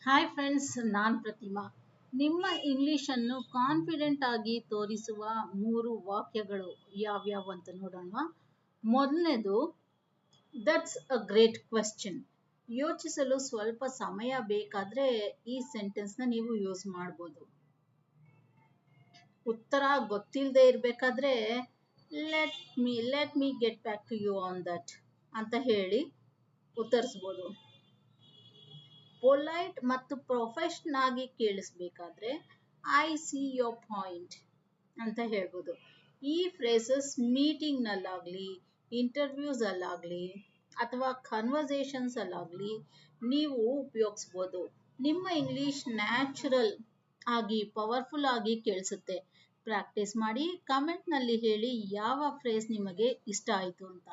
Hi friends, ನಾನು ಪ್ರತಿಮಾ. ನಿಮ್ಮ ಇಂಗ್ಲಿಷನ್ನು confident ಆಗಿ ತೋರಿಸುವ 3 ವಾಕ್ಯಗಳು ಯಾವ್ಯಾವು ಅಂತ ನೋಡೋಣ. ಮೊದಲನೇದು, ದಟ್ಸ್ ಅ ಗ್ರೇಟ್ ಕ್ವೆಶ್ಚನ್. ಯೋಚಿಸಲು ಸ್ವಲ್ಪ ಸಮಯ ಬೇಕಾದ್ರೆ ಈ ಸೆಂಟೆನ್ಸ್ನ ನೀವು ಯೂಸ್ ಮಾಡ್ಬೋದು. ಉತ್ತರ ಗೊತ್ತಿಲ್ಲದೆ ಇರಬೇಕಾದ್ರೆ let me get back to you on that ಅಂತ ಹೇಳಿ ಉತ್ತರಿಸ್ಬೋದು. ಪೊಲೈಟ್ ಮತ್ತು ಪ್ರೊಫೆಷನಲ್ ಆಗಿ ಕೇಳಿಸ್ಬೇಕಾದ್ರೆ ಐ ಸಿ ಯೋರ್ ಪಾಯಿಂಟ್ ಅಂತ ಹೇಳ್ಬೋದು. ಈ ಫ್ರೇಸಸ್ ಮೀಟಿಂಗ್ನಲ್ಲಾಗಲಿ, ಇಂಟರ್ವ್ಯೂಸ್ ಅಲ್ಲಾಗಲಿ ಅಥವಾ ಕನ್ವರ್ಸೇಷನ್ಸ್ ಅಲ್ಲಾಗಲಿ ನೀವು ಉಪಯೋಗಿಸ್ಬೋದು. ನಿಮ್ಮ ಇಂಗ್ಲಿಷ್ ನ್ಯಾಚುರಲ್ ಆಗಿ ಪವರ್ಫುಲ್ ಆಗಿ ಕೇಳಿಸುತ್ತೆ. ಪ್ರಾಕ್ಟೀಸ್ ಮಾಡಿ, ಕಮೆಂಟ್ನಲ್ಲಿ ಹೇಳಿ ಯಾವ ಫ್ರೇಸ್ ನಿಮಗೆ ಇಷ್ಟ ಆಯಿತು ಅಂತ.